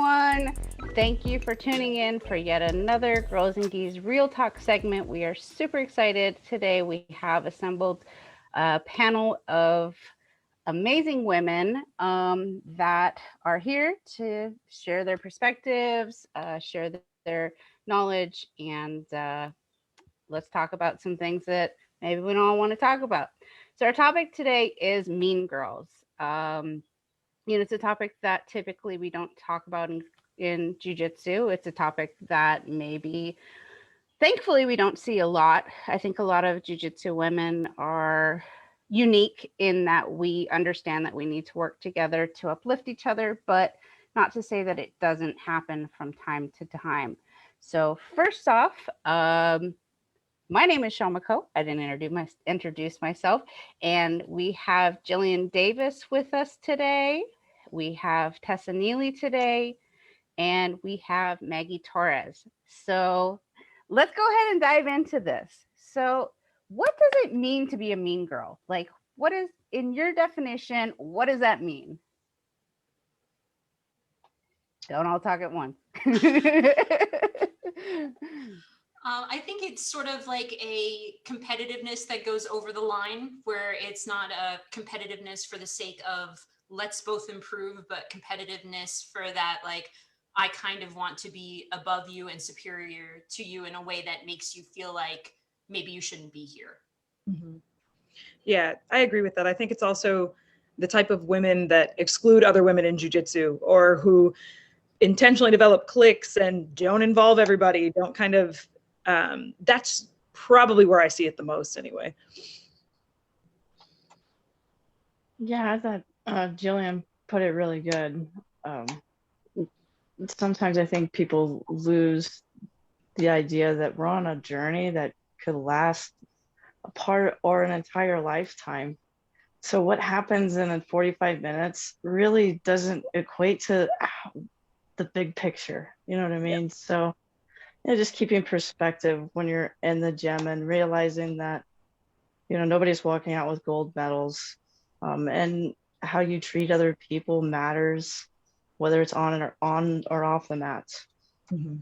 everyone. Thank you for tuning in for yet another Girls and Geese Real Talk segment. We are super excited. Today we have assembled a panel of amazing women that are here to share their perspectives, share their knowledge, and let's talk about some things that maybe we don't want to talk about. So our topic today is mean girls. It's a topic that typically we don't talk about in jiu-jitsu. It's a topic that maybe, thankfully, we don't see a lot. I think a lot of jiu-jitsu women are unique in that we understand that we need to work together to uplift each other, but not to say that it doesn't happen from time to time. So first off, my name is Shama KoLearn. I didn't introduce myself. And we have Gillian Davis with us today. We have Tessa Neely today. And we have Maggie Torres. So let's go ahead and dive into this. So what does it mean to be a mean girl? Like, what is, in your definition, what does that mean? Don't all talk at once. I think it's sort of like a competitiveness that goes over the line, where it's not a competitiveness for the sake of let's both improve, but competitiveness for that, like, I kind of want to be above you and superior to you in a way that makes you feel like maybe you shouldn't be here. Mm-hmm. Yeah, I agree with that. I think it's also the type of women that exclude other women in jiu-jitsu, or who intentionally develop cliques and don't involve everybody, don't kind of, that's probably where I see it the most anyway. Yeah, I thought Gillian put it really good. Sometimes I think people lose the idea that we're on a journey that could last a part or an entire lifetime. So what happens in 45 minutes really doesn't equate to the big picture. You know what I mean? Yeah. So just keeping perspective when you're in the gym and realizing that, nobody's walking out with gold medals, and how you treat other people matters, whether it's on or off the mats. Mm-hmm.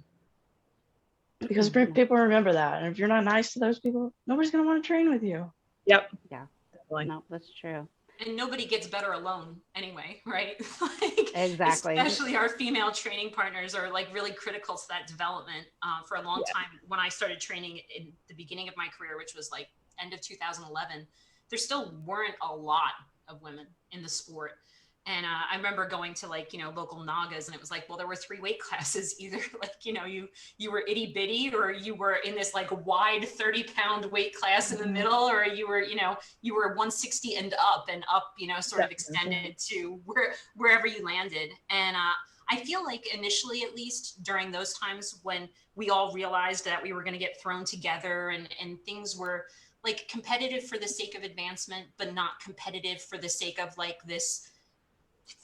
Because people remember that. And if you're not nice to those people, nobody's going to want to train with you. Yep. Yeah. Definitely. No, that's true. And nobody gets better alone anyway, right? Exactly. Especially our female training partners are like really critical to that development. For a long time, when I started training in the beginning of my career, which was like end of 2011, there still weren't a lot of women in the sport. And I remember going to local Nagas, and it was like, well, there were 3 weight classes. Either you were itty bitty, or you were in this like wide 30-pound weight class in the middle, or you were 160 and up, sort of extended to wherever you landed. And I feel like initially, at least during those times when we all realized that we were going to get thrown together and things were like competitive for the sake of advancement, but not competitive for the sake of like this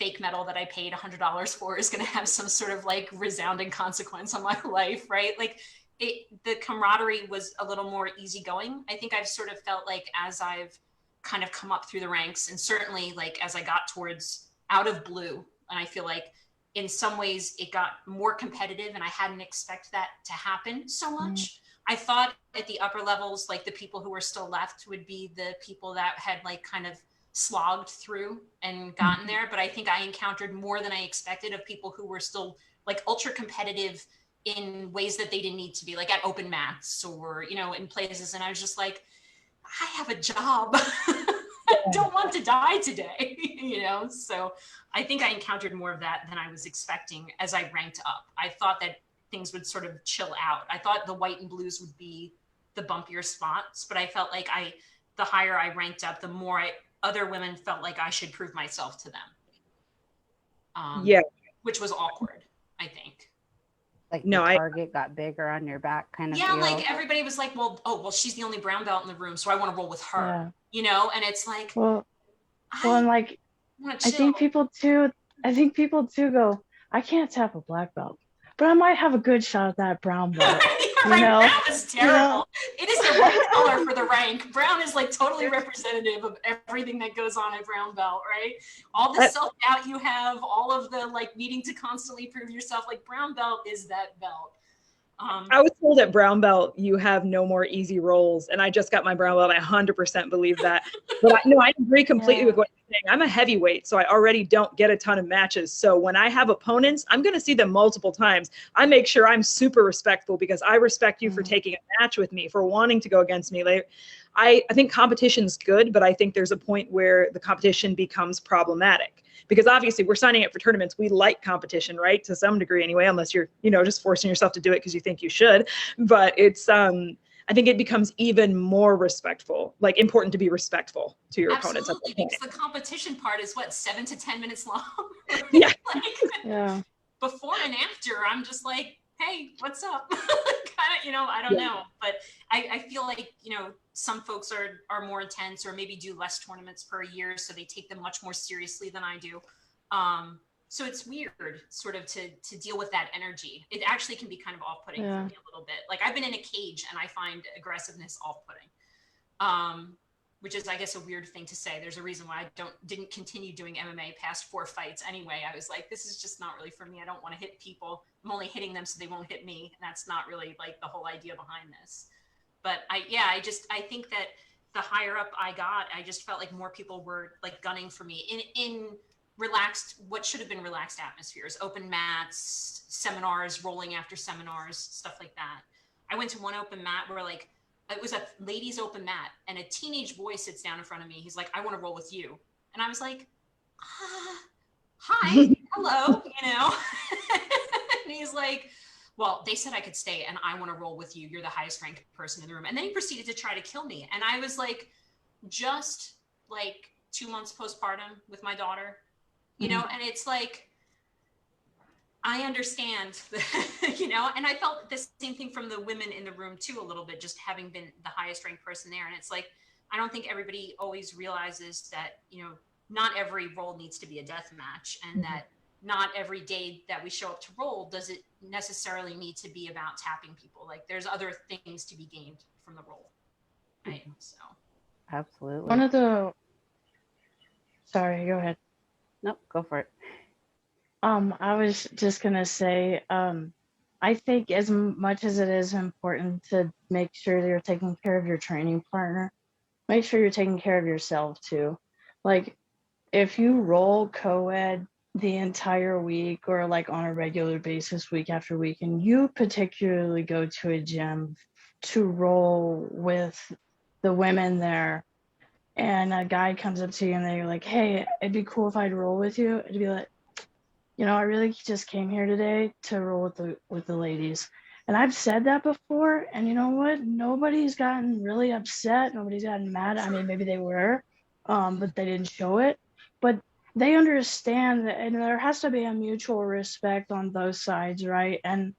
fake medal that I paid $100 for is going to have some sort of like resounding consequence on my life, right? Like the camaraderie was a little more easygoing. I think I've sort of felt like as I've kind of come up through the ranks, and certainly like as I got towards out of blue, and I feel like in some ways it got more competitive, and I hadn't expected that to happen so much. Mm-hmm. I thought at the upper levels, like the people who were still left would be the people that had like kind of slogged through and gotten there. But I think I encountered more than I expected of people who were still like ultra competitive in ways that they didn't need to be, like at open mats or, in places. And I was just like, I have a job. I don't want to die today, So I think I encountered more of that than I was expecting as I ranked up. I thought that things would sort of chill out. I thought the white and blues would be the bumpier spots, but I felt like the higher I ranked up, the more other women felt like I should prove myself to them. Which was awkward, I think. Like the target got bigger on your back kind of deal. Like everybody was like, well, she's the only brown belt in the room, so I want to roll with her, and it's like, and like, I think people too go, I can't tap a black belt, but I might have a good shot at that brown belt. You know, brown is terrible. It is the right color for the rank. Brown is like totally representative of everything that goes on at brown belt, right? All the self-doubt you have, all of the like needing to constantly prove yourself, like brown belt is that belt. I was told at brown belt you have no more easy rolls, and I just got my brown belt. I 100% believe that. But I agree completely with what you're saying. I'm a heavyweight, so I already don't get a ton of matches. So when I have opponents, I'm going to see them multiple times. I make sure I'm super respectful because I respect you for taking a match with me, for wanting to go against me. Like, I think competition's good, but I think there's a point where the competition becomes problematic. Because obviously we're signing up for tournaments. We like competition, right? To some degree anyway, unless you're, just forcing yourself to do it because you think you should. But it's, I think it becomes even more respectful, like important to be respectful to your opponents. Absolutely, because the competition part is what, 7 to 10 minutes long? Right? Yeah. Like, before and after, I'm just like, hey, what's up? Kind of, I don't know. But I feel like, some folks are more intense or maybe do less tournaments per year, so they take them much more seriously than I do. So it's weird sort of to deal with that energy. It actually can be kind of off-putting for me a little bit. Like, I've been in a cage and I find aggressiveness off-putting, which is, I guess, a weird thing to say. There's a reason why I didn't continue doing MMA past 4 fights anyway. I was like, this is just not really for me. I don't want to hit people. I'm only hitting them so they won't hit me. And that's not really like the whole idea behind this. But I think that the higher up I got, I just felt like more people were like gunning for me in relaxed, what should have been relaxed atmospheres, open mats, seminars, rolling after seminars, stuff like that. I went to one open mat where like, it was a ladies open mat and a teenage boy sits down in front of me. He's like, I want to roll with you. And I was like, hi, hello, and he's like, well, they said I could stay and I want to roll with you. You're the highest ranked person in the room. And then he proceeded to try to kill me. And I was like, just like 2 months postpartum with my daughter, and it's like, I understand, and I felt the same thing from the women in the room too, a little bit, just having been the highest ranked person there. And it's like, I don't think everybody always realizes that, not every roll needs to be a death match, and that not every day that we show up to roll does it necessarily need to be about tapping people. Like, there's other things to be gained from the roll, right? So absolutely. Sorry, go ahead. Nope, go for it. I was just gonna say, I think as much as it is important to make sure that you're taking care of your training partner, make sure you're taking care of yourself too. Like, if you roll co-ed the entire week or like on a regular basis, week after week, and you particularly go to a gym to roll with the women there, and a guy comes up to you and they're like, hey, it'd be cool if I'd roll with you. It'd be like, I really just came here today to roll with the ladies. And I've said that before, and you know what? Nobody's gotten really upset. Nobody's gotten mad. I mean, maybe they were, but they didn't show it. But they understand that, and there has to be a mutual respect on both sides, right? And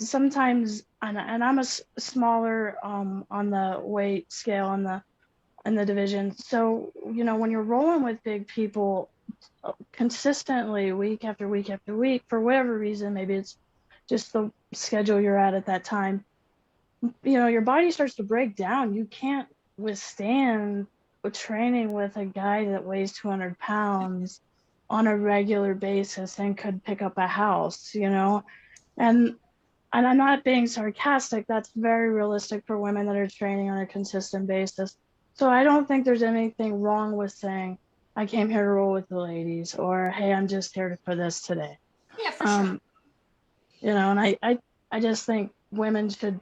sometimes, and I'm a smaller on the weight scale in the division. So, when you're rolling with big people consistently week after week after week, for whatever reason, maybe it's just the schedule you're at that time, your body starts to break down. You can't withstand training with a guy that weighs 200 pounds on a regular basis and could pick up a house, and I'm not being sarcastic. That's very realistic for women that are training on a consistent basis. So I don't think there's anything wrong with saying, I came here to roll with the ladies, or, hey, I'm just here for this today. Yeah, for sure. And I just think women should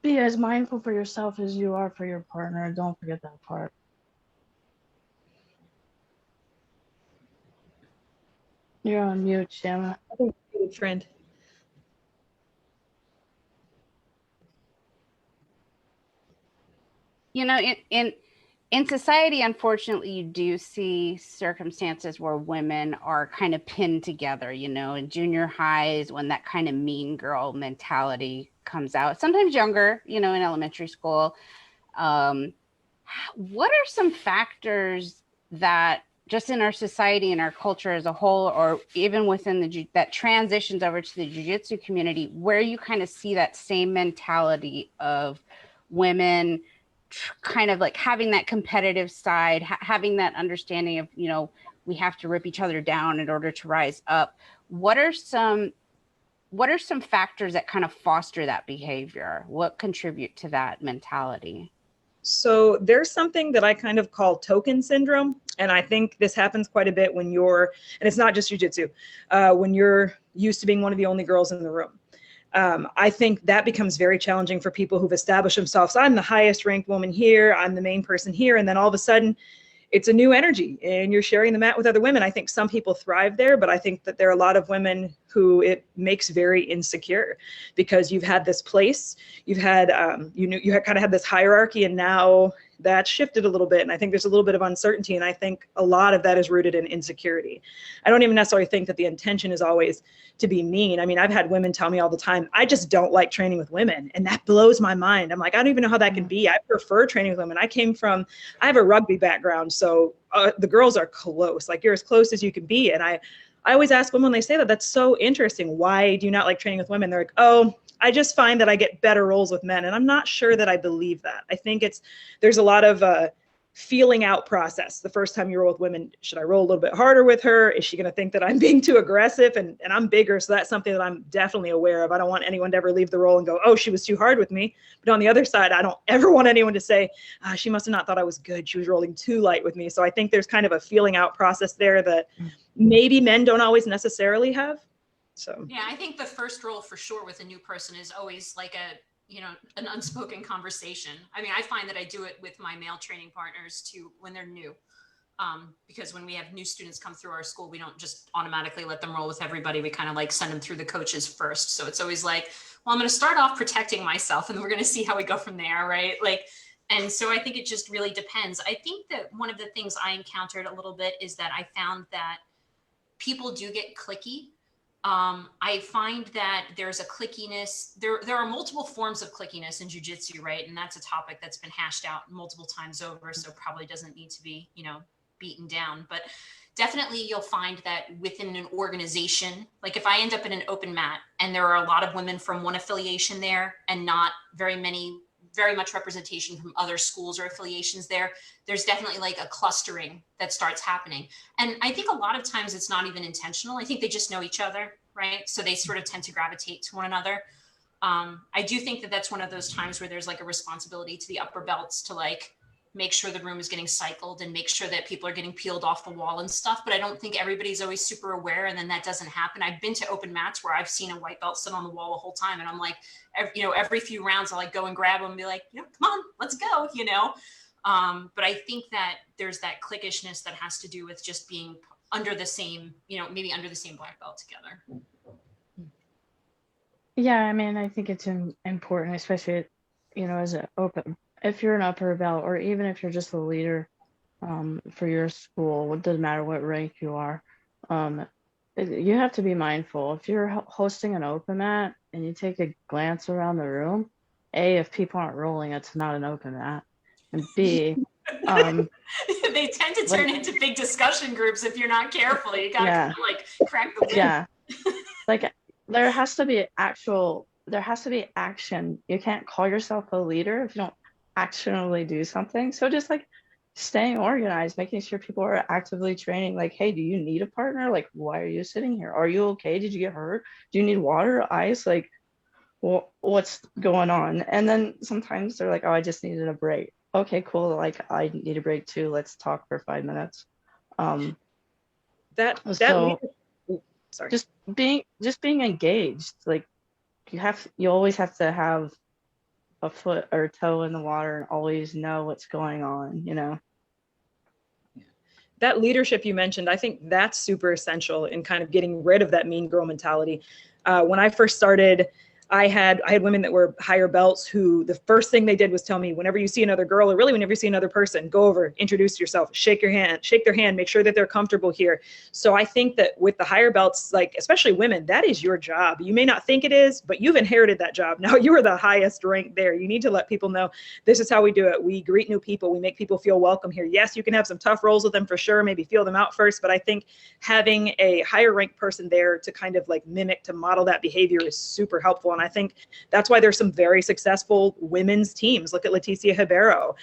be as mindful for yourself as you are for your partner. Don't forget that part. You're on mute, Shama. I think it's a good trend. In society, unfortunately, you do see circumstances where women are kind of pinned together, in junior highs, when that kind of mean girl mentality comes out, sometimes younger, in elementary school. What are some factors that just in our society and our culture as a whole, or even within that transitions over to the jiu-jitsu community, where you kind of see that same mentality of women kind of like having that competitive side, having that understanding of, you know, we have to rip each other down in order to rise up. What are some factors that kind of foster that behavior? What contribute to that mentality? So there's something that I kind of call token syndrome. And I think this happens quite a bit when you're, and it's not just jiu-jitsu, when you're used to being one of the only girls in the room. I think that becomes very challenging for people who've established themselves. I'm the highest ranked woman here. I'm the main person here. And then all of a sudden it's a new energy and you're sharing the mat with other women. I think some people thrive there, but I think that there are a lot of women who it makes very insecure because you've had this place, you've had, you kind of had this hierarchy, and now that's shifted a little bit. And I think there's a little bit of uncertainty. And I think a lot of that is rooted in insecurity. I don't even necessarily think that the intention is always to be mean. I mean, I've had women tell me all the time, I just don't like training with women. And that blows my mind. I'm like, I don't even know how that can be. I prefer training with women. I have a rugby background. So the girls are close, like you're as close as you can be. And I always ask women when they say that, that's so interesting. Why do you not like training with women? They're like, oh, I just find that I get better rolls with men. And I'm not sure that I believe that. I think there's a lot of feeling out process. The first time you roll with women, should I roll a little bit harder with her? Is she going to think that I'm being too aggressive? And I'm bigger. So that's something that I'm definitely aware of. I don't want anyone to ever leave the roll and go, oh, she was too hard with me. But on the other side, I don't ever want anyone to say, she must have not thought I was good. She was rolling too light with me. So I think there's kind of a feeling out process there that maybe men don't always necessarily have. So yeah, I think the first roll for sure with a new person is always like an unspoken conversation. I mean, I find that I do it with my male training partners too when they're new, because when we have new students come through our school, we don't just automatically let them roll with everybody. We kind of like send them through the coaches first. So it's always like, well, I'm going to start off protecting myself, and then we're going to see how we go from there, right? Like, and so I think it just really depends. I think that one of the things I encountered a little bit is that I found that people do get cliquey. I find that there's a clickiness. There are multiple forms of clickiness in jiu-jitsu, right? And that's a topic that's been hashed out multiple times over, so probably doesn't need to be, beaten down. But definitely you'll find that within an organization, like if I end up in an open mat and there are a lot of women from one affiliation there and not very much representation from other schools or affiliations there's definitely like a clustering that starts happening. And I think a lot of times it's not even intentional. I think they just know each other, right? So they sort of tend to gravitate to one another. I do think that that's one of those times where there's like a responsibility to the upper belts to like make sure the room is getting cycled and make sure that people are getting peeled off the wall and stuff. But I don't think everybody's always super aware, and then that doesn't happen. I've been to open mats where I've seen a white belt sit on the wall the whole time, and I'm like, every few rounds I'll like go and grab them and be like, come on, let's go, But I think that there's that cliquishness that has to do with just being under the same, maybe under the same black belt together. Yeah, I mean, I think it's important, especially, if you're an upper belt, or even if you're just a leader for your school, it doesn't matter what rank you are, you have to be mindful. If you're hosting an open mat and you take a glance around the room, A, if people aren't rolling, it's not an open mat. And B, they tend to turn into big discussion groups if you're not careful. You gotta kind of like crack the whip. Yeah. Like there has to be action. You can't call yourself a leader if you don't actionably do something. So just like staying organized, making sure people are actively training, like, hey, do you need a partner? Like, why are you sitting here? Are you okay? Did you get hurt? Do you need water, ice? Like, what's going on? And then sometimes they're like, oh, I just needed a break. Okay, cool. Like, I need a break too. Let's talk for 5 minutes. Sorry. Just being engaged. Like, you always have to have a foot or toe in the water and always know what's going on, That leadership you mentioned, I think that's super essential in kind of getting rid of that mean girl mentality. When I first started, I had women that were higher belts who the first thing they did was tell me, whenever you see another girl, or really whenever you see another person, go over, introduce yourself, shake their hand, make sure that they're comfortable here. So I think that with the higher belts, like especially women, that is your job. You may not think it is, but you've inherited that job. Now you are the highest rank there. You need to let people know this is how we do it. We greet new people. We make people feel welcome here. Yes, you can have some tough roles with them for sure. Maybe feel them out first. But I think having a higher ranked person there to kind of like mimic, to model that behavior is super helpful. And I think that's why there's some very successful women's teams. Look at Leticia Ribeiro.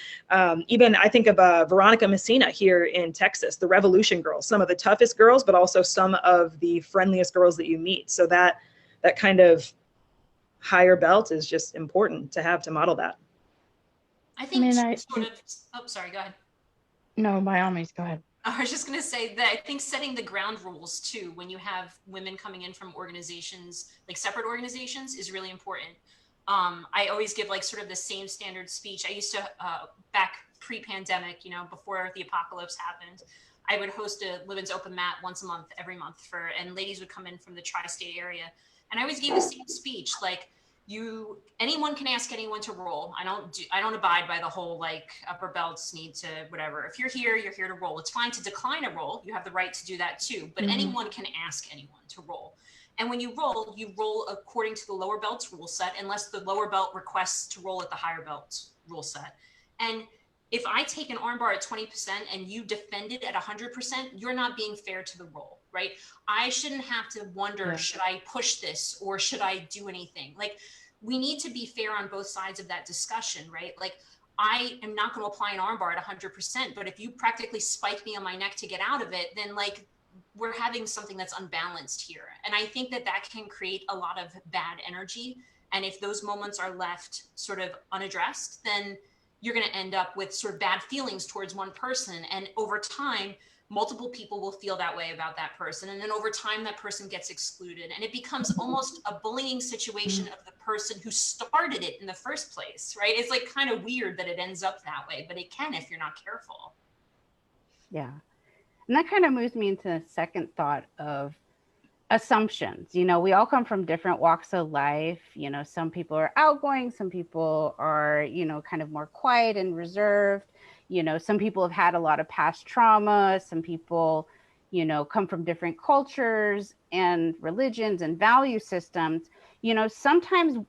Even I think of Veronica Messina here in Texas, the Revolution girls, some of the toughest girls, but also some of the friendliest girls that you meet. So that kind of higher belt is just important to have to model that. I think oh, sorry, go ahead. No, by all means, go ahead. I was just going to say that I think setting the ground rules too, when you have women coming in from organizations, like separate organizations, is really important. I always give like sort of the same standard speech. I used to, back pre-pandemic, before the apocalypse happened, I would host a women's open mat once a month, every month and ladies would come in from the tri-state area. And I always gave the same speech, like, anyone can ask anyone to roll. I don't abide by the whole like upper belts need to whatever. If you're here to roll. It's fine to decline a roll. You have the right to do that too, but anyone can ask anyone to roll. And when you roll according to the lower belt's rule set, unless the lower belt requests to roll at the higher belt's rule set. And if I take an armbar at 20% and you defend it at 100%, you're not being fair to the roll, right? I shouldn't have to wonder, should I push this or should I do anything? Like, we need to be fair on both sides of that discussion, right? Like, I am not going to apply an armbar at 100%, but if you practically spike me on my neck to get out of it, then like, we're having something that's unbalanced here. And I think that can create a lot of bad energy. And if those moments are left sort of unaddressed, then you're going to end up with sort of bad feelings towards one person. And over time, multiple people will feel that way about that person. And then over time, that person gets excluded. And it becomes almost a bullying situation of the person who started it in the first place, right? It's like kind of weird that it ends up that way, but it can if you're not careful. Yeah. And that kind of moves me into the second thought of assumptions. We all come from different walks of life. Some people are outgoing, some people are, kind of more quiet and reserved. Some people have had a lot of past trauma. Some people, come from different cultures and religions and value systems. Sometimes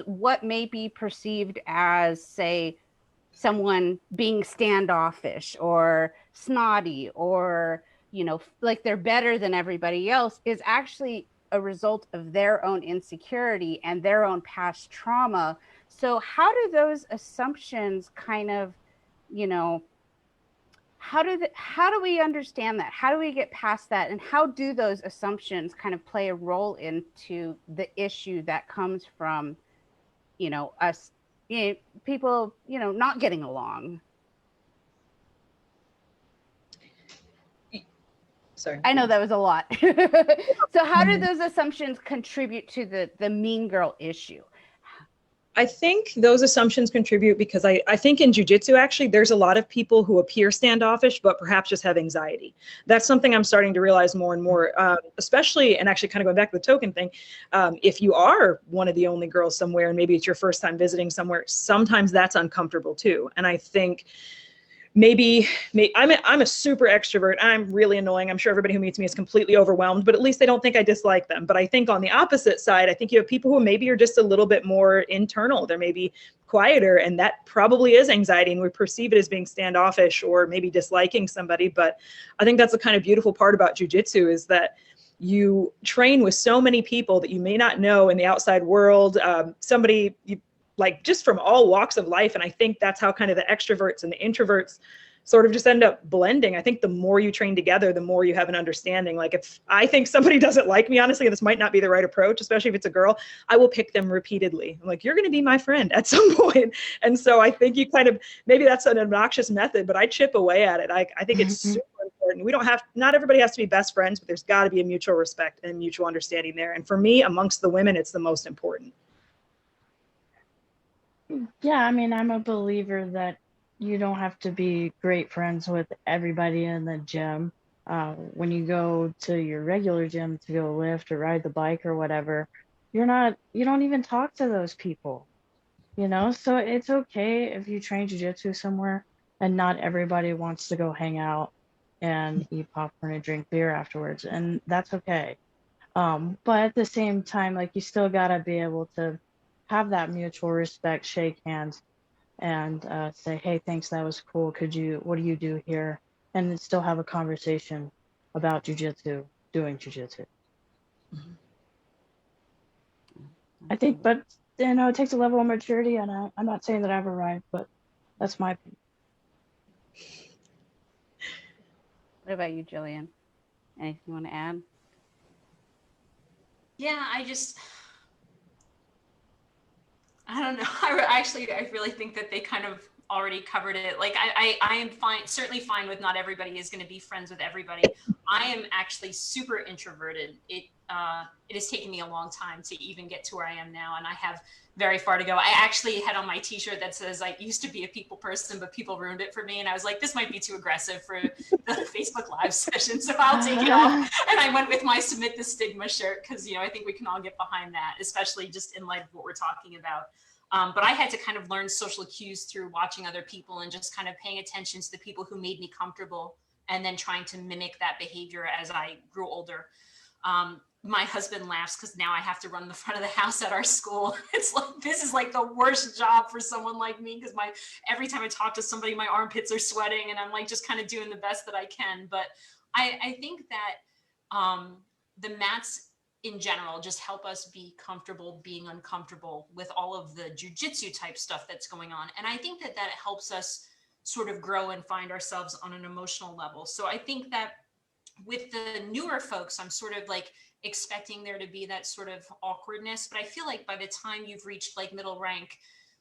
what may be perceived as, say, someone being standoffish or snotty or like they're better than everybody else is actually a result of their own insecurity and their own past trauma. So how do those assumptions kind of, how do we understand that? How do we get past that? And how do those assumptions kind of play a role into the issue that comes from, us, people, not getting along? Sorry. I know that was a lot. So how do those assumptions contribute to the mean girl issue? I think those assumptions contribute because I think in jiu-jitsu, actually, there's a lot of people who appear standoffish, but perhaps just have anxiety. That's something I'm starting to realize more and more, especially, and actually kind of going back to the token thing, if you are one of the only girls somewhere and maybe it's your first time visiting somewhere, sometimes that's uncomfortable too. And I think maybe I'm a super extrovert. I'm really annoying. I'm sure everybody who meets me is completely overwhelmed, but at least they don't think I dislike them. But I think on the opposite side, I think you have people who maybe are just a little bit more internal. They're maybe quieter, and that probably is anxiety, and we perceive it as being standoffish or maybe disliking somebody. But I think that's the kind of beautiful part about jiu-jitsu is that you train with so many people that you may not know in the outside world, like just from all walks of life. And I think that's how kind of the extroverts and the introverts sort of just end up blending. I think the more you train together, the more you have an understanding. Like if I think somebody doesn't like me, honestly, this might not be the right approach, especially if it's a girl, I will pick them repeatedly. I'm like, you're going to be my friend at some point. And so I think you kind of, maybe that's an obnoxious method, but I chip away at it. I think it's super important. Not everybody has to be best friends, but there's got to be a mutual respect and a mutual understanding there. And for me, amongst the women, it's the most important. Yeah, I mean, I'm a believer that you don't have to be great friends with everybody in the gym. When you go to your regular gym to go lift or ride the bike or whatever, you don't even talk to those people, you know? So it's okay if you train jujitsu somewhere and not everybody wants to go hang out and eat popcorn and drink beer afterwards, and that's okay. But at the same time, like, you still gotta be able to have that mutual respect, shake hands, and say, hey, thanks, that was cool. What do you do here? And then still have a conversation about jujitsu, doing jujitsu. I think, but you know, it takes a level of maturity, and I'm not saying that I've arrived, but that's my opinion. What about you, Jillian? Anything you want to add? Yeah, I don't know. I really think that they kind of already covered it. Like, I am fine, certainly fine with not everybody is going to be friends with everybody. I am actually super introverted. It has taken me a long time to even get to where I am now, and I have very far to go. I actually had on my t-shirt that says I used to be a people person, but people ruined it for me. And I was like, this might be too aggressive for the Facebook Live session, so I'll take it off. And I went with my Submit the Stigma shirt because, you know, I think we can all get behind that, especially just in light of what we're talking about. But I had to kind of learn social cues through watching other people and just kind of paying attention to the people who made me comfortable and then trying to mimic that behavior as I grew older. My husband laughs because now I have to run the front of the house at our school. It's like, this is like the worst job for someone like me because every time I talk to somebody, my armpits are sweating and I'm like just kind of doing the best that I can. But I think that the mats in general just help us be comfortable being uncomfortable with all of the jujitsu type stuff that's going on. And I think that helps us sort of grow and find ourselves on an emotional level. So I think that with the newer folks, I'm sort of like expecting there to be that sort of awkwardness, but I feel like by the time you've reached like middle rank,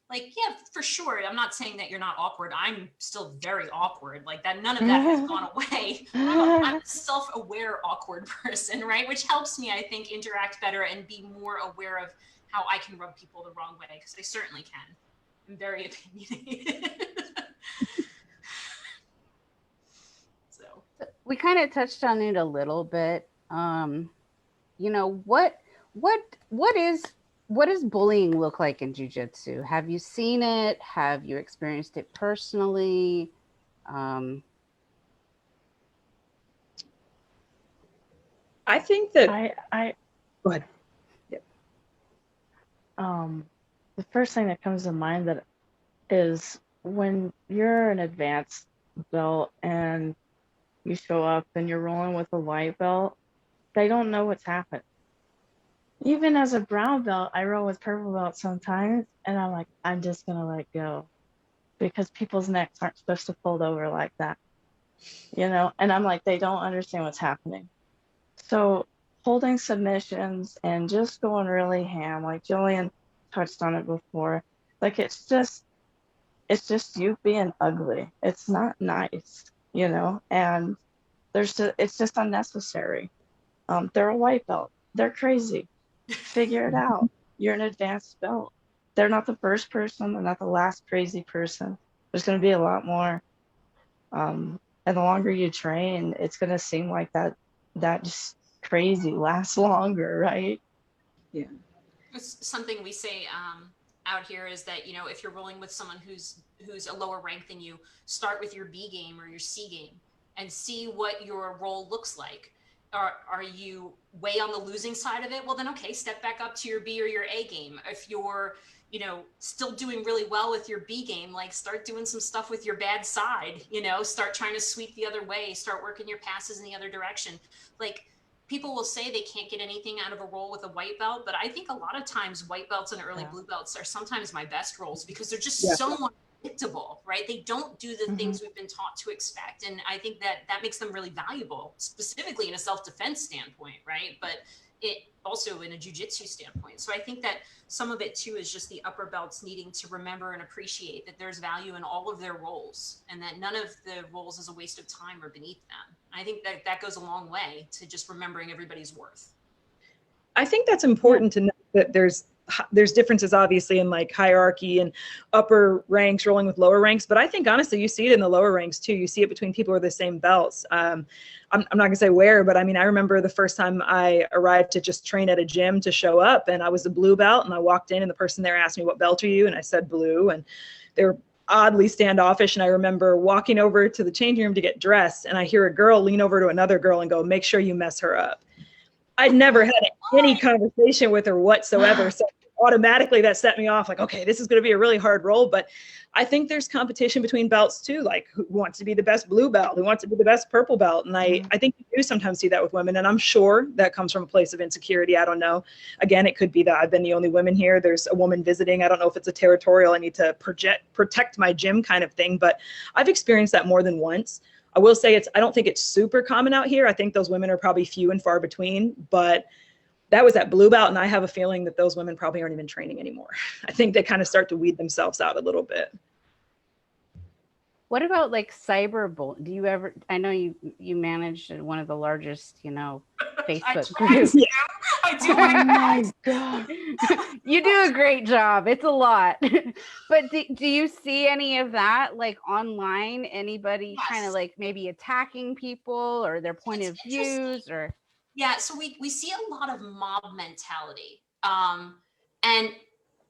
like, yeah, for sure. I'm not saying that you're not awkward. I'm still very awkward. Like that, none of that has gone away. I'm a self-aware awkward person, right? Which helps me, I think, interact better and be more aware of how I can rub people the wrong way, because I certainly can. I'm very opinionated. So We kind of touched on it a little bit. You know, what does bullying look like in jiu-jitsu? Have you seen it? Have you experienced it personally? I think that I go ahead. Yep. The first thing that comes to mind that is when you're an advanced belt and you show up and you're rolling with a white belt, they don't know what's happened. Even as a brown belt, I roll with purple belt sometimes, and I'm like, I'm just gonna let go because people's necks aren't supposed to fold over like that, you know? And I'm like, they don't understand what's happening. So holding submissions and just going really ham, like Jillian touched on it before, like it's just you being ugly. It's not nice, you know? And it's just unnecessary. They're a white belt. They're crazy. Figure it out. You're an advanced belt. They're not the first person. They're not the last crazy person. There's going to be a lot more. And the longer you train, it's going to seem like that just crazy lasts longer, right? Yeah. It's something we say out here is that, you know, if you're rolling with someone who's a lower rank than you, start with your B game or your C game and see what your role looks like. Are you way on the losing side of it? Well, then, okay, step back up to your B or your A game. If you're, you know, still doing really well with your B game, like start doing some stuff with your bad side, you know, start trying to sweep the other way, start working your passes in the other direction. Like, people will say they can't get anything out of a roll with a white belt, but I think a lot of times white belts and early blue belts are sometimes my best rolls because they're just so unpredictable, right? They don't do the things we've been taught to expect. And I think that makes them really valuable, specifically in a self-defense standpoint, right? But it also in a jiu-jitsu standpoint. So I think that some of it too is just the upper belts needing to remember and appreciate that there's value in all of their roles and that none of the roles is a waste of time or beneath them. I think that goes a long way to just remembering everybody's worth. I think that's important to know that there's there's differences obviously in like hierarchy and upper ranks rolling with lower ranks, but I think honestly you see it in the lower ranks too. You see it between people with the same belts. I'm not gonna say where, but I mean, I remember the first time I arrived to just train at a gym to show up, and I was a blue belt, and I walked in and the person there asked me, what belt are you? And I said blue, and they were oddly standoffish. And I remember walking over to the changing room to get dressed, and I hear a girl lean over to another girl and go, make sure you mess her up. I'd never had any conversation with her whatsoever. So automatically that set me off like, okay, this is going to be a really hard role. But I think there's competition between belts too, like who wants to be the best blue belt, who wants to be the best purple belt. And I think you do sometimes see that with women, and I'm sure that comes from a place of insecurity. I don't know. Again, it could be that I've been the only woman here. There's a woman visiting. I don't know if it's a territorial, I need to protect my gym kind of thing, but I've experienced that more than once. I will say I don't think it's super common out here. I think those women are probably few and far between, but that was at blue belt, and I have a feeling that those women probably aren't even training anymore. I think they kind of start to weed themselves out a little bit. What about like cyberbullying? Do you ever, I know you managed one of the largest, Facebook groups. I do. Oh my God. You do a great job. It's a lot. But do you see any of that like online? Anybody kind of like maybe attacking people or their point of views or? Yeah, so we see a lot of mob mentality. And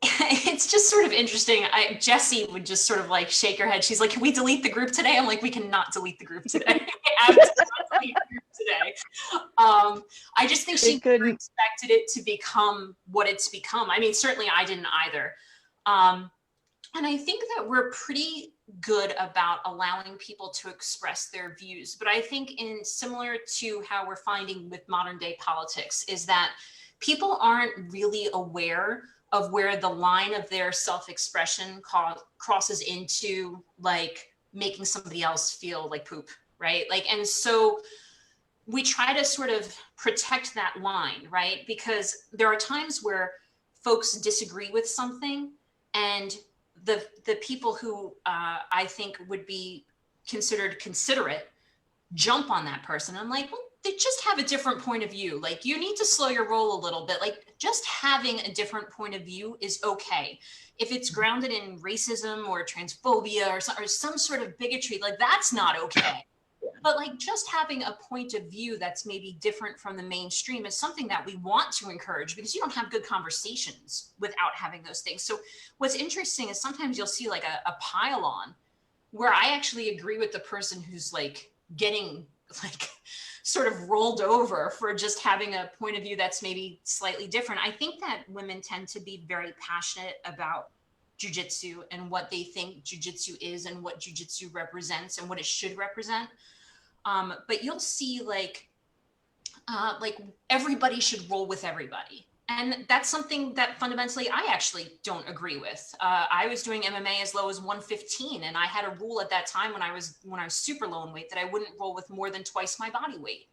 it's just sort of interesting. Jessie would just sort of like shake her head. She's like, can we delete the group today? I'm like, we cannot delete the group today. Absolutely today. I just think she never expected it to become what it's become. I mean, certainly I didn't either. And I think that we're pretty good about allowing people to express their views. But I think in similar to how we're finding with modern day politics is that people aren't really aware of where the line of their self-expression crosses into like making somebody else feel like poop, right? Like, and so we try to sort of protect that line, right? Because there are times where folks disagree with something, and the people who I think would be considered considerate jump on that person. I'm like, well, they just have a different point of view. Like, you need to slow your roll a little bit. Like, just having a different point of view is okay. If it's grounded in racism or transphobia or some sort of bigotry, like that's not okay. But like just having a point of view that's maybe different from the mainstream is something that we want to encourage, because you don't have good conversations without having those things. So what's interesting is sometimes you'll see like a pile on where I actually agree with the person who's like getting like sort of rolled over for just having a point of view that's maybe slightly different. I think that women tend to be very passionate about jujitsu and what they think jujitsu is and what jujitsu represents and what it should represent. But you'll see like everybody should roll with everybody. And that's something that fundamentally I actually don't agree with. I was doing MMA as low as 115, and I had a rule at that time when I was super low in weight that I wouldn't roll with more than twice my body weight.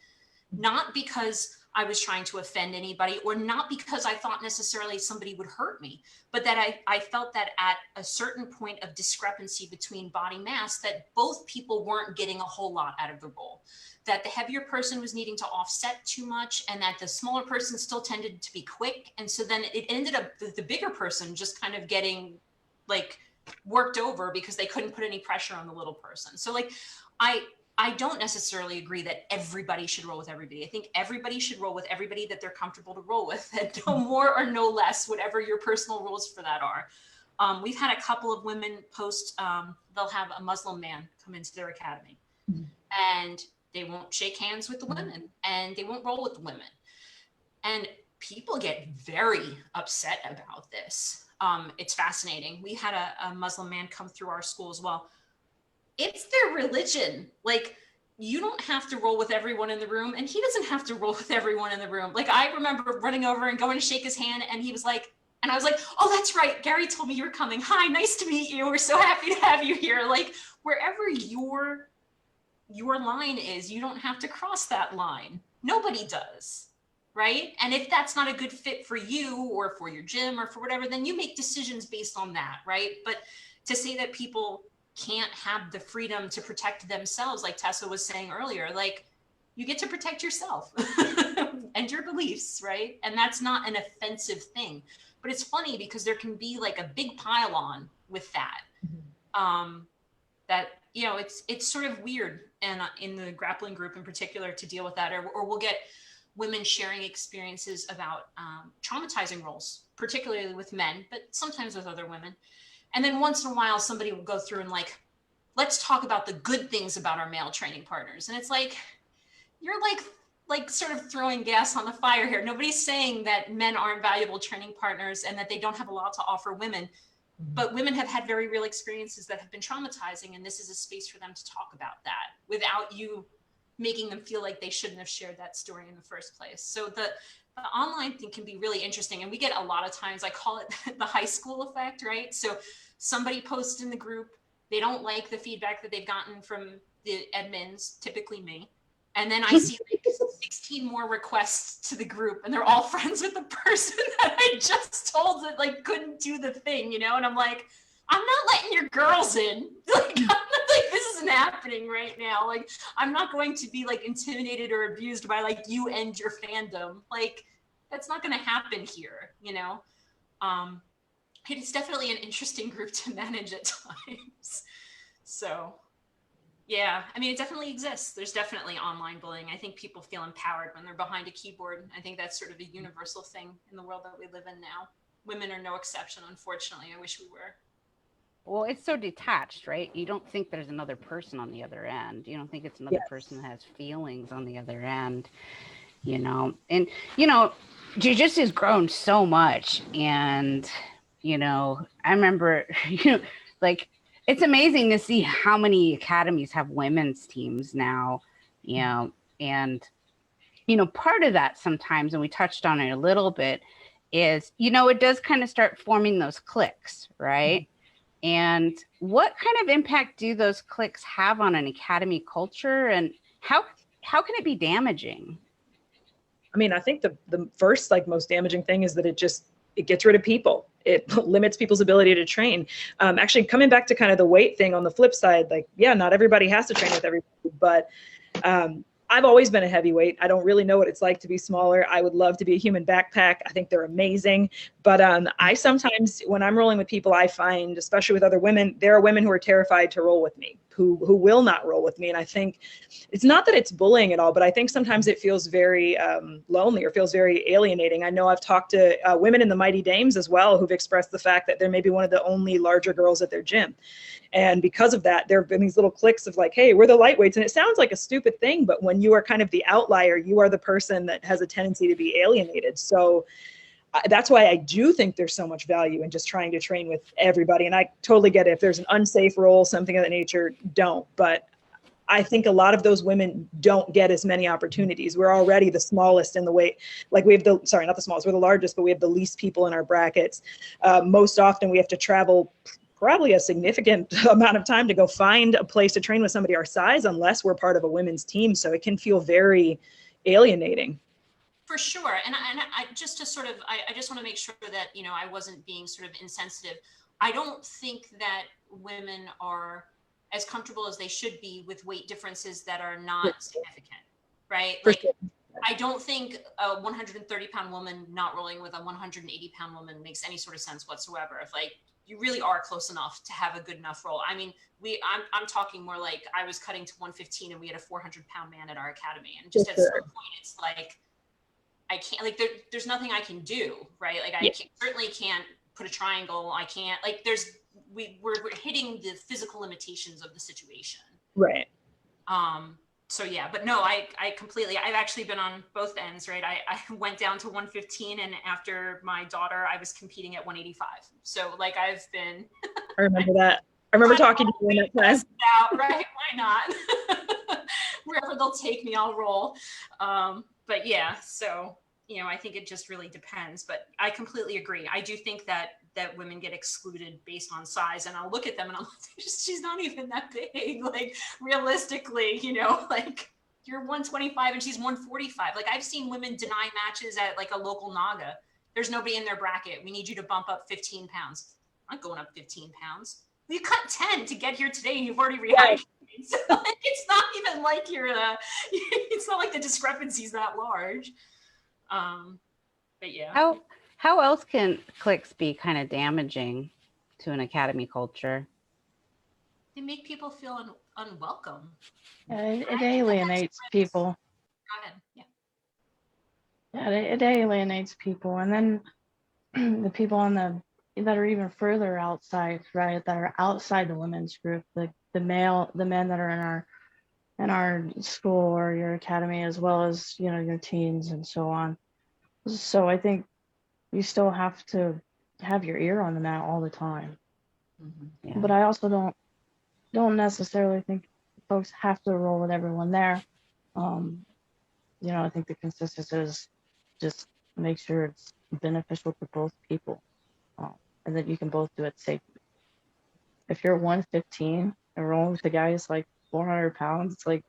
Not because I was trying to offend anybody, or not because I thought necessarily somebody would hurt me, but that I felt that at a certain point of discrepancy between body mass, that both people weren't getting a whole lot out of the roll. That the heavier person was needing to offset too much, and that the smaller person still tended to be quick. And so then it ended up the bigger person just kind of getting like worked over because they couldn't put any pressure on the little person. So like, I don't necessarily agree that everybody should roll with everybody. I think everybody should roll with everybody that they're comfortable to roll with, and no more or no less, whatever your personal rules for that are. We've had a couple of women post, they'll have a Muslim man come into their academy, and they won't shake hands with the women, and they won't roll with the women. And people get very upset about this. It's fascinating. We had a Muslim man come through our school as well. It's their religion. Like, you don't have to roll with everyone in the room, and he doesn't have to roll with everyone in the room. Like, I remember running over and going to shake his hand, and he was like, and I was like, oh, that's right, Gary told me you were coming. Hi, nice to meet you. We're so happy to have you here. Like, wherever your line is, you don't have to cross that line. Nobody does, right? And if that's not a good fit for you or for your gym or for whatever, then you make decisions based on that, right? But to say that people can't have the freedom to protect themselves, like Tessa was saying earlier, like, you get to protect yourself and your beliefs, right? And that's not an offensive thing. But it's funny because there can be like a big pile on with that. That, you know, it's sort of weird, and in the grappling group in particular, to deal with that, or we'll get women sharing experiences about traumatizing roles, particularly with men, but sometimes with other women. And then once in a while, somebody will go through and like, let's talk about the good things about our male training partners. And it's like, you're like sort of throwing gas on the fire here. Nobody's saying that men aren't valuable training partners and that they don't have a lot to offer women. But women have had very real experiences that have been traumatizing, and this is a space for them to talk about that without you making them feel like they shouldn't have shared that story in the first place. So the online thing can be really interesting, and we get a lot of times, I call it the high school effect, right? So somebody posts in the group, they don't like the feedback that they've gotten from the admins, typically me. And then I see like 16 more requests to the group, and they're all friends with the person that I just told that like couldn't do the thing, you know? And I'm like, I'm not letting your girls in. Like, I'm not, like, this isn't happening right now. Like, I'm not going to be like intimidated or abused by like you and your fandom. Like, that's not going to happen here, you know? It's definitely an interesting group to manage at times. So yeah, I mean, it definitely exists. There's definitely online bullying. I think people feel empowered when they're behind a keyboard. I think that's sort of a universal thing in the world that we live in now. Women are no exception, unfortunately. I wish we were. Well, it's so detached, right? You don't think there's another person on the other end. You don't think it's another person that has feelings on the other end, you know? And, you know, jiu-jitsu has grown so much. And, you know, I remember, you know, like, it's amazing to see how many academies have women's teams now, you know, and, you know, part of that sometimes, and we touched on it a little bit, is, you know, it does kind of start forming those cliques, right? And what kind of impact do those cliques have on an academy culture, and how can it be damaging? I mean, I think the first, like, most damaging thing is that it gets rid of people. It limits people's ability to train. Actually, coming back to kind of the weight thing on the flip side, like, yeah, not everybody has to train with everybody, but I've always been a heavyweight. I don't really know what it's like to be smaller. I would love to be a human backpack. I think they're amazing. But I sometimes, when I'm rolling with people, I find, especially with other women, there are women who are terrified to roll with me, who will not roll with me. And I think it's not that it's bullying at all, but I think sometimes it feels very lonely or feels very alienating. I know I've talked to women in the Mighty Dames as well who've expressed the fact that they're maybe one of the only larger girls at their gym. And because of that, there have been these little cliques of like, hey, we're the lightweights. And it sounds like a stupid thing, but when you are kind of the outlier, you are the person that has a tendency to be alienated. So that's why I do think there's so much value in just trying to train with everybody. And I totally get it. If there's an unsafe role, something of that nature, don't. But I think a lot of those women don't get as many opportunities. We're already the smallest in the weight. Like, we have the, sorry, not the smallest, we're the largest, but we have the least people in our brackets. Most often we have to travel probably a significant amount of time to go find a place to train with somebody our size, unless we're part of a women's team. So it can feel very alienating. For sure. And I just to sort of, I just want to make sure that, you know, I wasn't being sort of insensitive. I don't think that women are as comfortable as they should be with weight differences that are not significant, right? Like, I don't think a 130-pound woman not rolling with a 180-pound woman makes any sort of sense whatsoever. If, like, you really are close enough to have a good enough roll. I mean, I'm talking more like I was cutting to 115 and we had a 400-pound man at our academy. And just at some point, it's like, I can't, like, there's nothing I can do, right? Like, I certainly can't put a triangle. I can't, like, we're hitting the physical limitations of the situation. Right. So yeah, but no, I completely, I've actually been on both ends, right? I went down to 115, and after my daughter, I was competing at 185. So, like, I've been. I remember that. I remember talking to you in that class. Out, right? Why not? Wherever they'll take me, I'll roll. But yeah, so, you know, I think it just really depends, but I completely agree. I do think that women get excluded based on size, and I'll look at them and I'm like, she's not even that big. Like, realistically, you know, like, you're 125 and she's 145. Like, I've seen women deny matches at like a local Naga. There's nobody in their bracket. We need you to bump up 15 pounds. I'm not going up 15 pounds. You cut 10 to get here today and you've already rehydrated. So it's not even like you're it's not like the discrepancy's that large. But yeah. How else can cliques be kind of damaging to an academy culture? They make people feel unwelcome. It alienates people. Go ahead. Yeah. Yeah, it alienates people, and then the people that are even further outside, right? That are outside the women's group, the men that are in our school or your academy, as well as, you know, your teens and so on. So I think you still have to have your ear on the mat all the time. Yeah. But I also don't necessarily think folks have to roll with everyone there. You know, I think the consensus is just make sure it's beneficial to both people, and that you can both do it safely. If you're 115 and rolling with the guy who's like 400 pounds, it's like,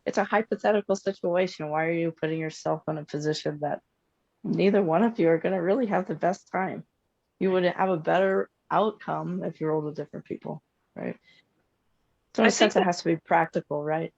it's a hypothetical situation. Why are you putting yourself in a position that neither one of you are going to really have the best time? You would have a better outcome if you rolled with different people, right? So in a sense, it has to be practical, right?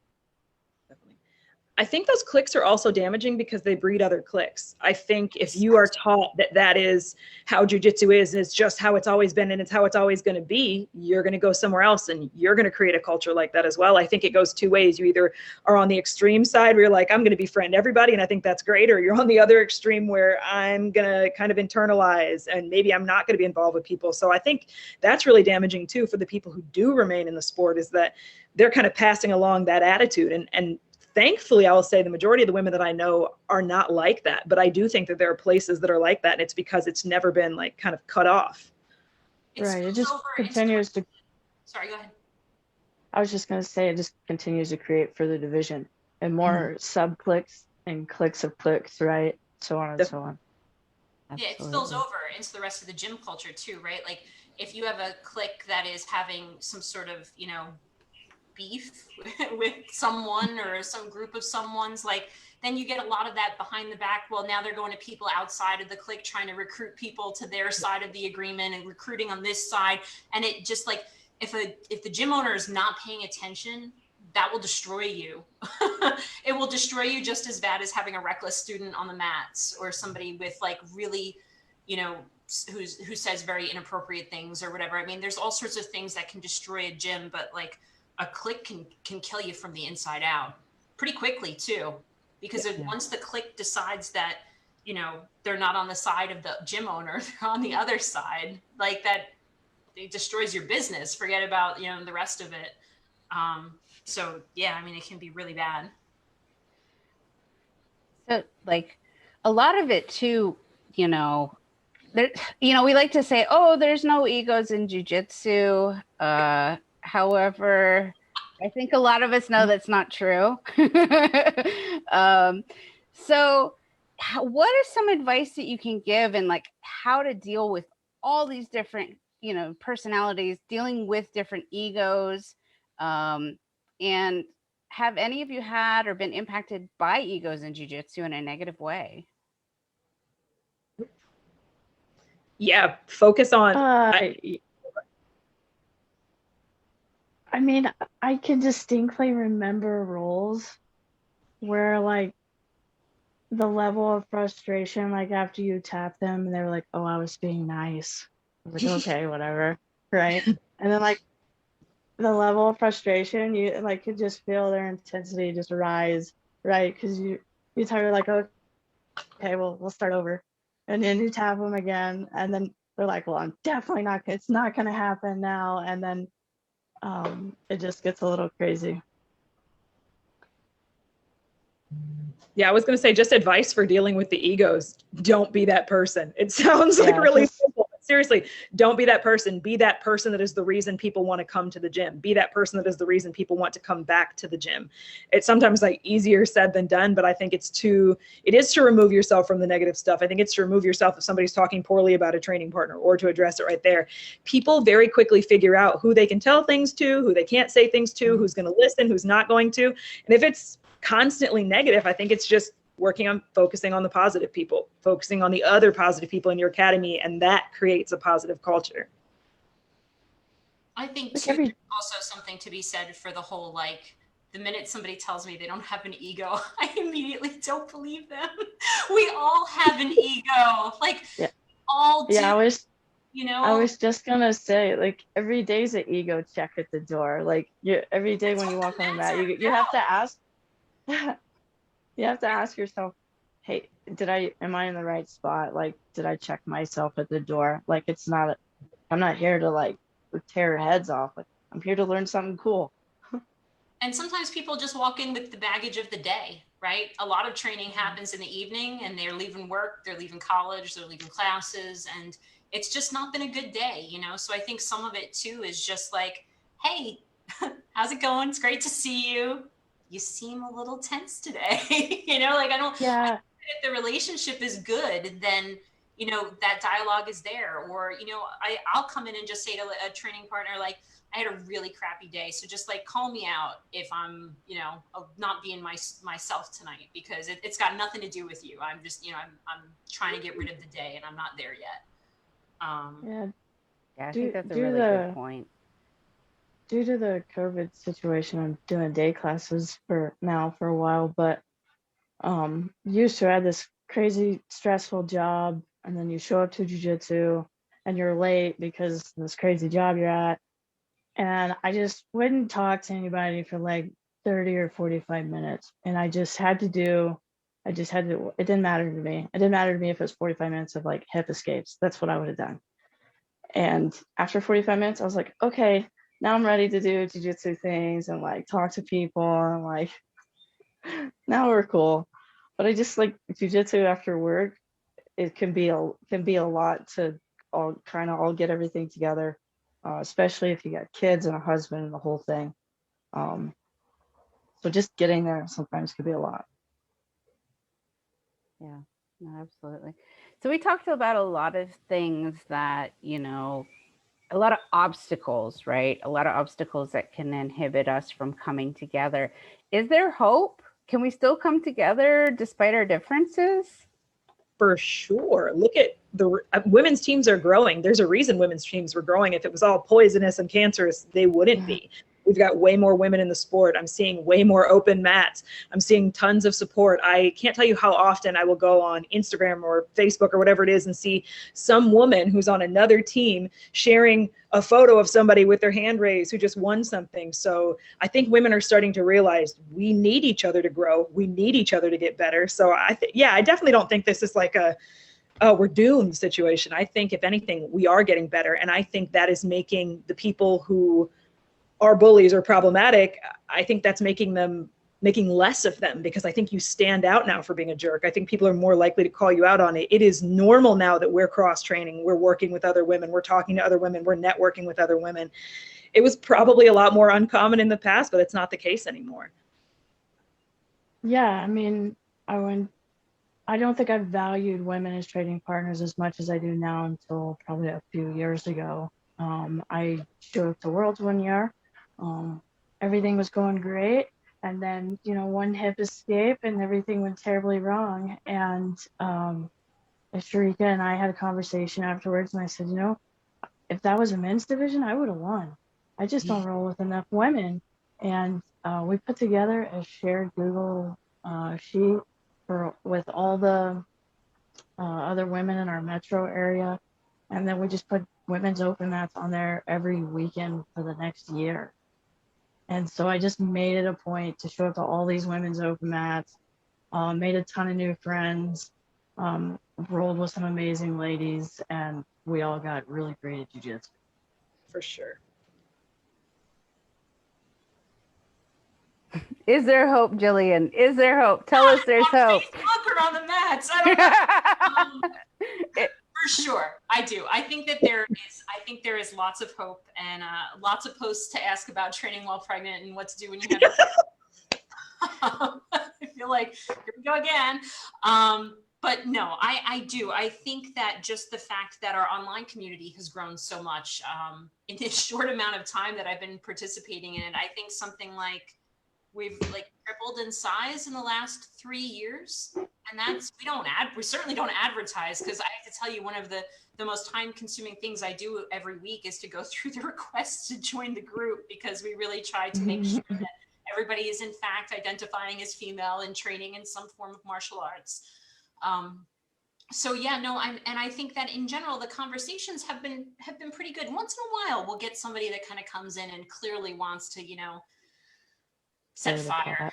I think those cliques are also damaging because they breed other cliques. I think if you are taught that that is how jujitsu is, and it's just how it's always been, and it's how it's always going to be, you're going to go somewhere else and you're going to create a culture like that as well. I think it goes two ways. You either are on the extreme side where you're like, I'm going to befriend everybody, and I think that's great, or you're on the other extreme where I'm going to kind of internalize and maybe I'm not going to be involved with people. So I think that's really damaging too for the people who do remain in the sport, is that they're kind of passing along that attitude. And thankfully, I will say the majority of the women that I know are not like that. But I do think that there are places that are like that. And it's because it's never been like kind of cut off. Right. It just continues to. Sorry, go ahead. I was just going to say it just continues to create further division and more sub cliques and cliques of cliques, right? So on and so on. Yeah, it spills over into the rest of the gym culture too, right? Like if you have a clique that is having some sort of, you know, beef with someone or some group of someone's, like, then you get a lot of that behind the back. Well, now they're going to people outside of the clique trying to recruit people to their side of the agreement and recruiting on this side. And it just like, if the gym owner is not paying attention, that will destroy you. It will destroy you just as bad as having a reckless student on the mats or somebody with like really, you know, who says very inappropriate things or whatever. I mean, there's all sorts of things that can destroy a gym, but like a clique can kill you from the inside out pretty quickly too, because once the clique decides that, you know, they're not on the side of the gym owner, they're on the other side, like that, it destroys your business. Forget about, you know, the rest of it. So yeah, I mean, it can be really bad. So like a lot of it too, you know, there, you know, we like to say, oh, there's no egos in jiu-jitsu. However, I think a lot of us know that's not true. So what is some advice that you can give in like how to deal with all these different, you know, personalities, dealing with different egos, and have any of you had or been impacted by egos in jiu-jitsu in a negative way? Yeah, focus on. I mean, I can distinctly remember roles where like the level of frustration, like after you tap them and they were like, oh, I was being nice. I was like, okay, whatever. Right. And then like the level of frustration, you like could just feel their intensity just rise, right? Because you tell her like, okay, well, we'll start over. And then you tap them again. And then they're like, well, I'm definitely not, it's not going to happen now. And then it just gets a little crazy. Yeah, I was going to say just advice for dealing with the egos. Don't be that person. It sounds like really simple, but seriously, don't be that person. Be that person that is the reason people want to come to the gym. Be that person that is the reason people want to come back to the gym. It's sometimes like easier said than done, but I think it is to remove yourself from the negative stuff. I think it's to remove yourself if somebody's talking poorly about a training partner, or to address it right there. People very quickly figure out who they can tell things to, who they can't say things to, who's going to listen, who's not going to. And if it's constantly negative, I think it's just focusing on the positive people, focusing on the other positive people in your academy, and that creates a positive culture. I think like too, every there's also something to be said for the whole, like, the minute somebody tells me they don't have an ego, I immediately don't believe them. We all have an ego, like, yeah all do, yeah you I know? was just gonna say, like, every day's an ego check at the door. Like, you every day That's when what you the walk on the mats mat, are you have to about. ask you have to ask yourself, hey, am I in the right spot? Like, did I check myself at the door? Like, I'm not here to like tear heads off. Like, I'm here to learn something cool. And sometimes people just walk in with the baggage of the day, right? A lot of training happens in the evening, and they're leaving work, they're leaving college, they're leaving classes, and it's just not been a good day, you know? So I think some of it too is just like, hey, how's it going? It's great to see you. You seem a little tense today. You know, like, Yeah, if the relationship is good, then, you know, that dialogue is there. Or, you know, I'll come in and just say to a training partner, like, I had a really crappy day, so just like call me out if I'm, you know, not being myself tonight, because it's got nothing to do with you. I'm just, you know, I'm trying to get rid of the day, and I'm not there yet. yeah. Yeah, I think Due that's a due really good to point. due to the COVID situation, I'm doing day classes for a while, but used to have this crazy stressful job, and then you show up to jujitsu and you're late because of this crazy job you're at. And I just wouldn't talk to anybody for like 30 or 45 minutes. And I just had to, it didn't matter to me. It didn't matter to me if it was 45 minutes of like hip escapes. That's what I would have done. And after 45 minutes, I was like, okay, now I'm ready to do jujitsu things and like talk to people and like, now we're cool. But I just like jujitsu after work. It can be a lot to all trying to all get everything together, especially if you got kids and a husband and the whole thing. Um, so just getting there sometimes could be a lot. Yeah, no, absolutely. So we talked about a lot of things that, you know, a lot of obstacles, right? A lot of obstacles that can inhibit us from coming together. Is there hope? Can we still come together despite our differences? For sure. Look at the women's teams are growing. There's a reason women's teams were growing. If it was all poisonous and cancerous, they wouldn't be. We've got way more women in the sport. I'm seeing way more open mats. I'm seeing tons of support. I can't tell you how often I will go on Instagram or Facebook or whatever it is and see some woman who's on another team sharing a photo of somebody with their hand raised who just won something. So I think women are starting to realize we need each other to grow. We need each other to get better. So I definitely don't think this is like a, oh, we're doomed situation. I think if anything, we are getting better. And I think that is making the people who are bullies or problematic, I think that's making less of them, because I think you stand out now for being a jerk. I think people are more likely to call you out on it. It is normal now that we're cross training, we're working with other women, we're talking to other women, we're networking with other women. It was probably a lot more uncommon in the past, but it's not the case anymore. Yeah, I mean, I don't think I've valued women as trading partners as much as I do now until probably a few years ago. I showed up to Worlds one year. Um, Everything was going great. And then, you know, one hip escape and everything went terribly wrong. And Sharika and I had a conversation afterwards, and I said, you know, if that was a men's division, I would have won. I just don't roll with enough women. And we put together a shared Google sheet with all the other women in our metro area. And then we just put women's open mats on there every weekend for the next year. And so I just made it a point to show up to all these women's open mats, made a ton of new friends, rolled with some amazing ladies, and we all got really great at jiu-jitsu. For sure. Is there hope, Gillian? Is there hope? Tell us there's hope. Facebook or on the mats. I don't know. For sure, I do. I think that there is lots of hope, and lots of posts to ask about training while pregnant and what to do when you have. I feel like here we go again. But no, I do. I think that just the fact that our online community has grown so much in this short amount of time that I've been participating in it, I think something like we've like tripled in size in the last 3 years. And we certainly don't advertise, because I have to tell you, one of the most time consuming things I do every week is to go through the requests to join the group, because we really try to make sure that everybody is in fact identifying as female and training in some form of martial arts. So yeah, no, I think that in general, the conversations have been pretty good. Once in a while, we'll get somebody that kind of comes in and clearly wants to, set fire.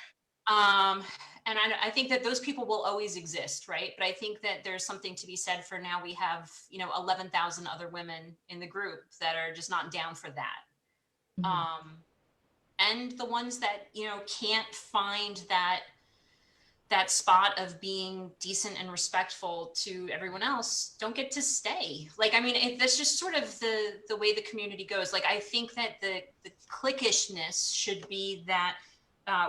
And I think that those people will always exist, right? But I think that there's something to be said for, now we have, 11,000 other women in the group that are just not down for that. Mm-hmm. And the ones that, can't find that spot of being decent and respectful to everyone else don't get to stay. Like, I mean, that's just sort of the way the community goes. Like, I think that the cliquishness should be that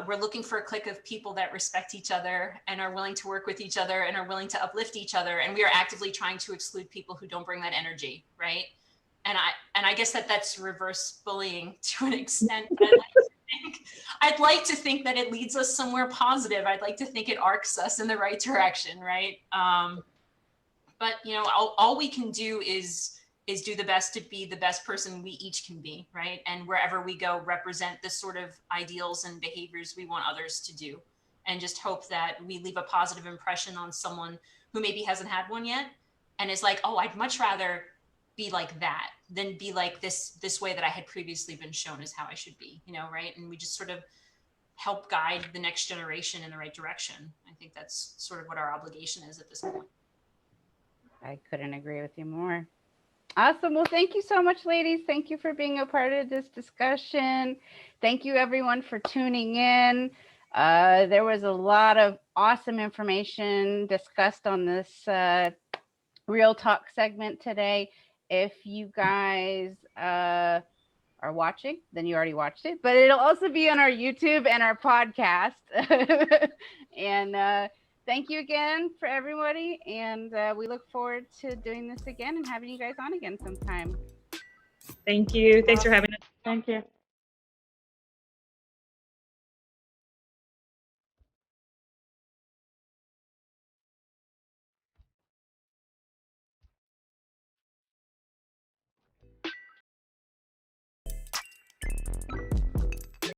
we're looking for a clique of people that respect each other and are willing to work with each other and are willing to uplift each other. And we are actively trying to exclude people who don't bring that energy, right? And I guess that's reverse bullying to an extent. I'd like to think that it leads us somewhere positive. I'd like to think it arcs us in the right direction, right? But all we can do is do the best to be the best person we each can be, right? And wherever we go, represent the sort of ideals and behaviors we want others to do, and just hope that we leave a positive impression on someone who maybe hasn't had one yet and is like, oh, I'd much rather be like that than be like this way that I had previously been shown is how I should be, right? And we just sort of help guide the next generation in the right direction. I think that's sort of what our obligation is at this point. I couldn't agree with you more. Awesome. Well, thank you so much, ladies. Thank you for being a part of this discussion. Thank you, everyone, for tuning in. There was a lot of awesome information discussed on this Real Talk segment today. If you guys are watching, then you already watched it, but it'll also be on our YouTube and our podcast. And thank you again for everybody. And we look forward to doing this again and having you guys on again sometime. Thank you. Thanks for having us. Thank you.